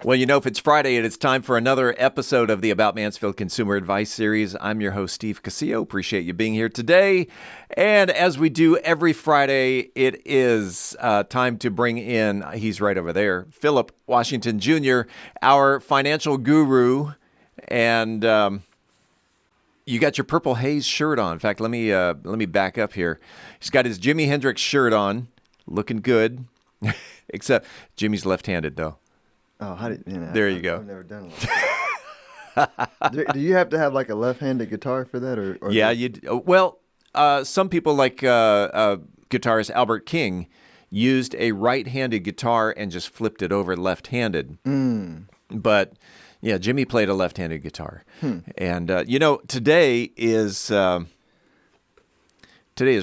Well, if it's Friday and it's time for another episode of the About Mansfield Consumer Advice Series, I'm your host, Steve Casillo. Appreciate you being here today. And as we do every Friday, it is time to bring in, he's right over there, Phillip Washington Jr., our financial guru. And you got your Purple Haze shirt on. In fact, let me back up here. He's got his Jimi Hendrix shirt on, looking good. Except Jimmy's left-handed, though. Oh, there you go. I've never done it like that. Do you have to have like a left-handed guitar for that, or yeah, well, some people like guitarist Albert King used a right-handed guitar and just flipped it over left-handed. But yeah, Jimmy played a left-handed guitar, and today is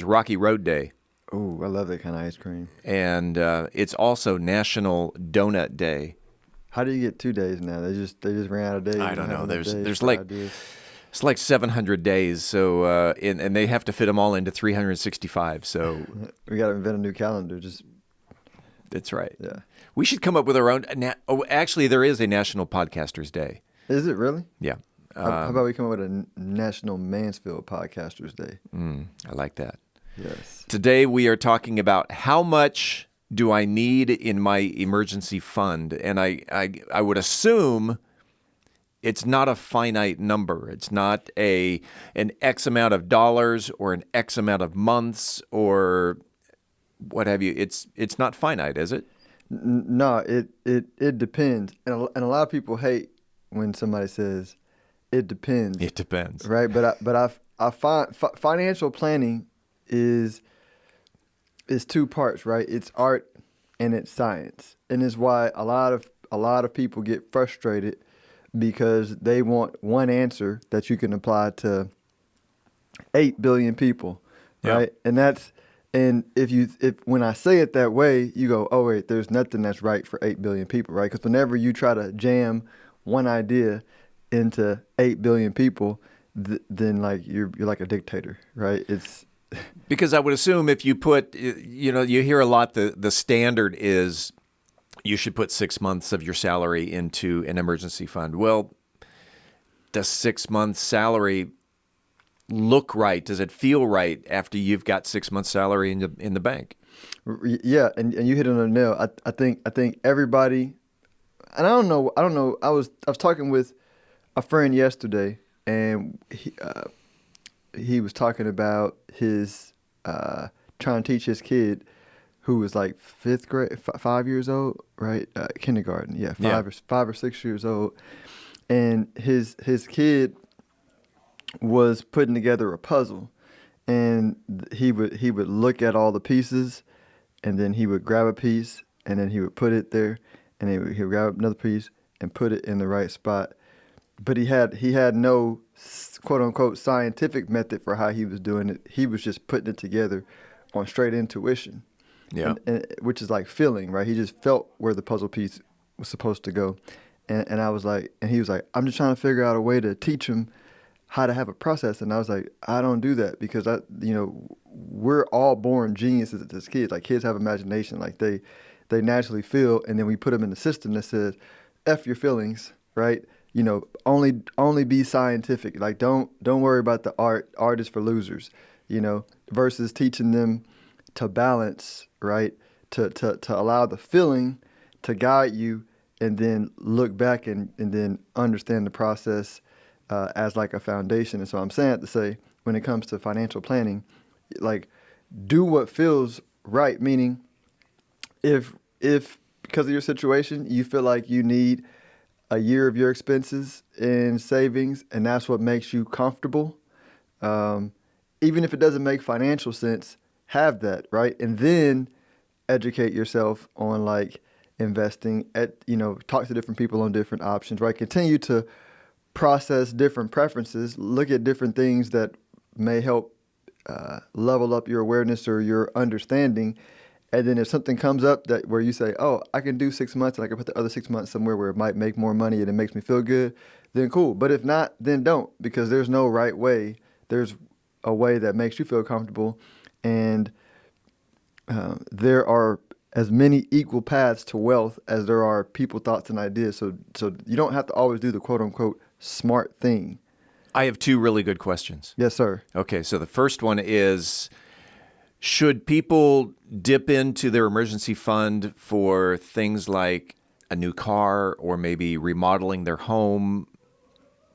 Rocky Road Day. Oh, I love that kind of ice cream. And it's also National Donut Day. How do you get 2 days now? They just ran out of days. I don't know. There's like it's like 700 days. So and they have to fit them all into 365. So we got to invent a new calendar. That's right. Yeah. We should come up with our own. Actually, there is a National Podcasters Day. Is it really? Yeah. How about we come up with a National Mansfield Podcasters Day? I like that. Yes. Today we are talking about how much do I need in my emergency fund, and I would assume it's not a finite number. It's not an X amount of dollars or an X amount of months or what have you. It's not finite, is it? No, it depends, and a lot of people hate when somebody says it depends. It depends, right? But I find financial planning is two parts, right? It's art and it's science, and it's why a lot of people get frustrated because they want one answer that you can apply to 8 billion people, right? Yeah. And if when I say it that way, you go, oh wait, there's nothing that's right for 8 billion people, right? Because whenever you try to jam one idea into 8 billion people, then like you're like a dictator, right? It's because I would assume if you put, you hear a lot, the standard is you should put 6 months of your salary into an emergency fund. Well, does 6 months salary look right? Does it feel right after you've got 6 months salary in the bank? Yeah, and you hit it on the nail. I think everybody, and I don't know. I was talking with a friend yesterday, and he was talking about his trying to teach his kid who was like 5th grade, 5 years old, right? Kindergarten, yeah, 5 or 6 years old, and his kid was putting together a puzzle, and he would look at all the pieces, and then he would grab a piece, and then he would put it there, and he would grab another piece and put it in the right spot. But he had no quote unquote scientific method for how he was doing it. He was just putting it together on straight intuition. Yeah. And which is like feeling, right? He just felt where the puzzle piece was supposed to go. And I was like, and he was like, I'm just trying to figure out a way to teach him how to have a process. And I was like, I don't do that because we're all born geniuses as kids. Like kids have imagination, like they naturally feel, and then we put them in the system that says, F your feelings, right? Only be scientific. Like don't worry about the art. Art is for losers, versus teaching them to balance, right? To allow the feeling to guide you, and then look back and then understand the process as like a foundation. And so I'm saying that to say, when it comes to financial planning, like do what feels right. Meaning, if because of your situation, you feel like you need a year of your expenses in savings, and that's what makes you comfortable. Even if it doesn't make financial sense, have that, right? And then educate yourself on like investing talk to different people on different options, right? Continue to process different preferences, look at different things that may help level up your awareness or your understanding. And then if something comes up where you say, oh, I can do 6 months and I can put the other 6 months somewhere where it might make more money and it makes me feel good, then cool. But if not, then don't, because there's no right way. There's a way that makes you feel comfortable. And there are as many equal paths to wealth as there are people, thoughts, and ideas. So you don't have to always do the quote unquote smart thing. I have two really good questions. Yes, sir. Okay, so the first one is, should people dip into their emergency fund for things like a new car or maybe remodeling their home,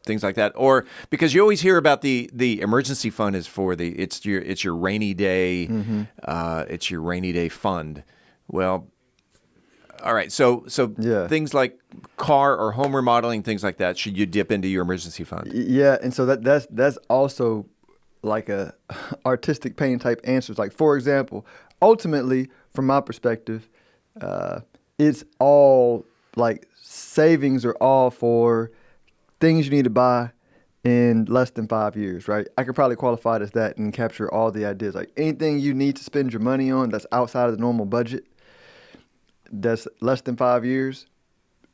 things like that? Or because you always hear about the emergency fund is for it's your rainy day, it's your rainy day fund. Well, all right. So Yeah. things like car or home remodeling, things like that, should you dip into your emergency fund? Yeah, and so that's also like a artistic pain type answers. Like, for example, ultimately, from my perspective, it's all like savings are all for things you need to buy in less than 5 years, right? I could probably qualify it as that and capture all the ideas. Like anything you need to spend your money on that's outside of the normal budget, that's less than 5 years,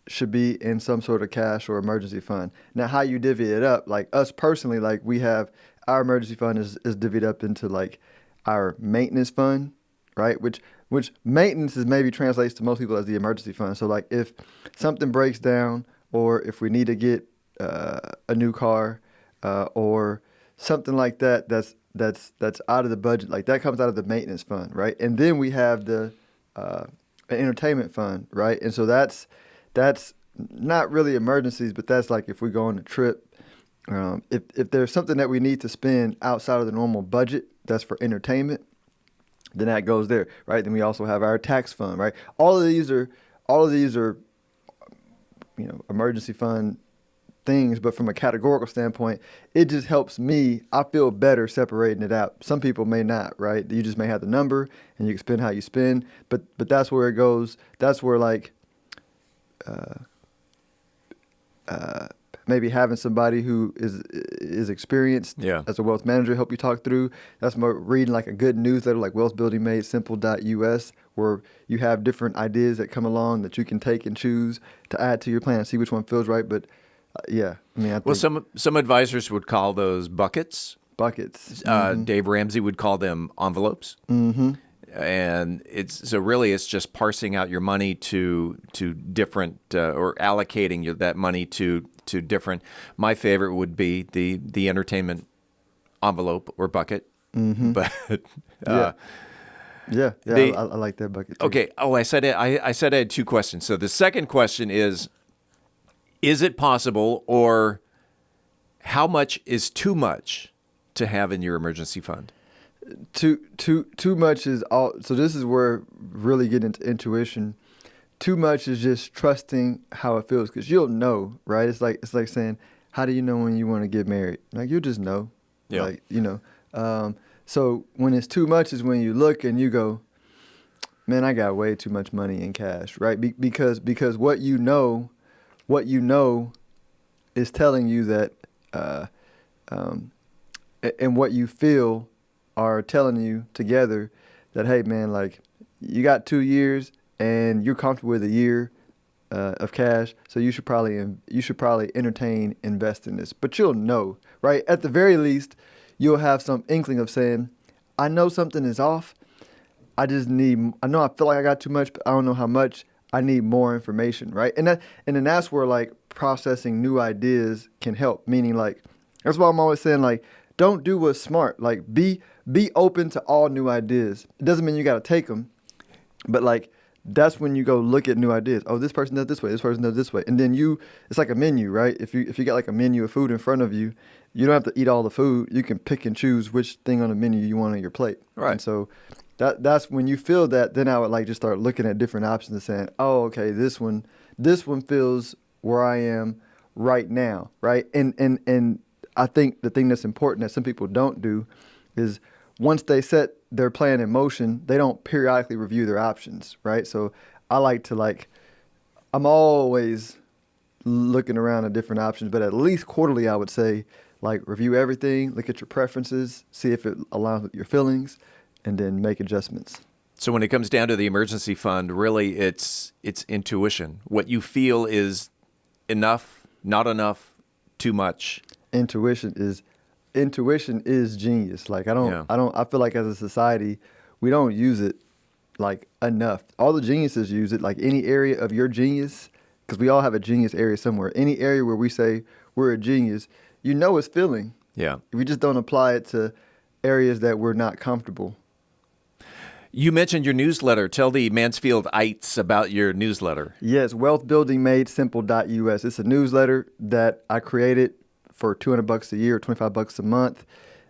should be in some sort of cash or emergency fund. Now, how you divvy it up, like us personally, like we have our emergency fund is divvied up into like our maintenance fund, right? Which maintenance is maybe translates to most people as the emergency fund. So like if something breaks down or if we need to get a new car or something like that, that's out of the budget, like that comes out of the maintenance fund, right? And then we have the entertainment fund, right? And so that's not really emergencies, but that's like if we go on a trip, if there's something that we need to spend outside of the normal budget, that's for entertainment, then that goes there, right? Then we also have our tax fund, right? All of these are, emergency fund things, but from a categorical standpoint, it just helps me. I feel better separating it out. Some people may not, right? You just may have the number and you can spend how you spend, but that's where it goes. That's where like, maybe having somebody who is experienced as a wealth manager help you talk through. That's more reading like a good newsletter like wealthbuildingmadesimple.us, where you have different ideas that come along that you can take and choose to add to your plan and see which one feels right. But I think some advisors would call those buckets. Buckets. Dave Ramsey would call them envelopes. Mm-hmm. And it's just parsing out your money to different or allocating that money to different. My favorite would be the entertainment envelope or bucket. Mm-hmm. But I like that bucket too. Okay. Oh, I said I had two questions. So the second question is it possible, or how much is too much to have in your emergency fund? Too much is all. So this is where really get into intuition. Too much is just trusting how it feels, because you'll know, right? It's like saying, how do you know when you want to get married? Like you'll just know. Yeah. So when it's too much is when you look and you go, man, I got way too much money in cash, right? Because what you know is telling you that, and what you feel are telling you together that, hey, man, like you got 2 years and you're comfortable with a year of cash, so you should probably entertain invest in this. But you'll know, right? At the very least, you'll have some inkling of saying, I know something is off. I know I feel like I got too much, but I don't know how much. I need more information, right? And then that's where like processing new ideas can help. Meaning like, that's why I'm always saying like, don't do what's smart. Like be open to all new ideas. It doesn't mean you got to take them, but like that's when you go look at new ideas. Oh, this person does this way. This person does this way. And then it's like a menu, right? If you got like a menu of food in front of you, you don't have to eat all the food. You can pick and choose which thing on the menu you want on your plate. Right. And so that's when you feel that, then I would like just start looking at different options and saying, oh, okay, this one feels where I am right now, right? And I think the thing that's important that some people don't do is once they set their plan in motion, they don't periodically review their options, right? So I like to I'm always looking around at different options, but at least quarterly, I would say, like review everything, look at your preferences, see if it aligns with your feelings, and then make adjustments. So when it comes down to the emergency fund, really it's intuition. What you feel is enough, not enough, too much. Intuition is genius. Like I feel like as a society, we don't use it like enough. All the geniuses use it. Like any area of your genius, because we all have a genius area somewhere. Any area where we say we're a genius, it's filling. Yeah. We just don't apply it to areas that we're not comfortable. You mentioned your newsletter. Tell the Mansfieldites about your newsletter. Yes, wealthbuildingmadesimple.us. It's a newsletter that I created for $200 a year, $25 a month,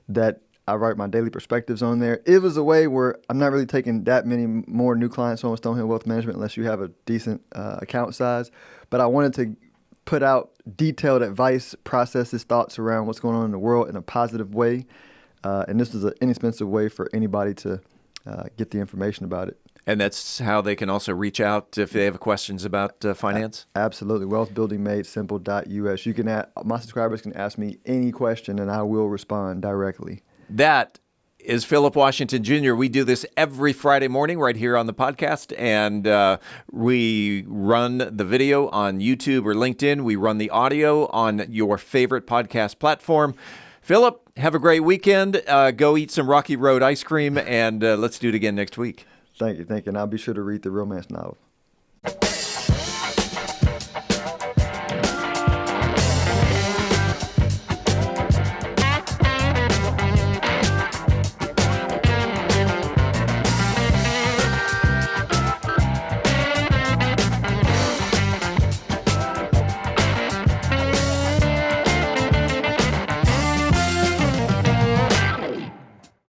that I write my daily perspectives on there. It was a way where I'm not really taking that many more new clients on Stonehill Wealth Management unless you have a decent account size. But I wanted to put out detailed advice, processes, thoughts around what's going on in the world in a positive way. And this is an inexpensive way for anybody to get the information about it. And that's how they can also reach out if they have questions about finance? Absolutely. Wealthbuildingmadesimple.us. My subscribers can ask me any question and I will respond directly. That is Phillip Washington Jr. We do this every Friday morning right here on the podcast, and we run the video on YouTube or LinkedIn. We run the audio on your favorite podcast platform. Phillip, have a great weekend. Go eat some Rocky Road ice cream, and let's do it again next week. Thank you. And I'll be sure to read the romance novel.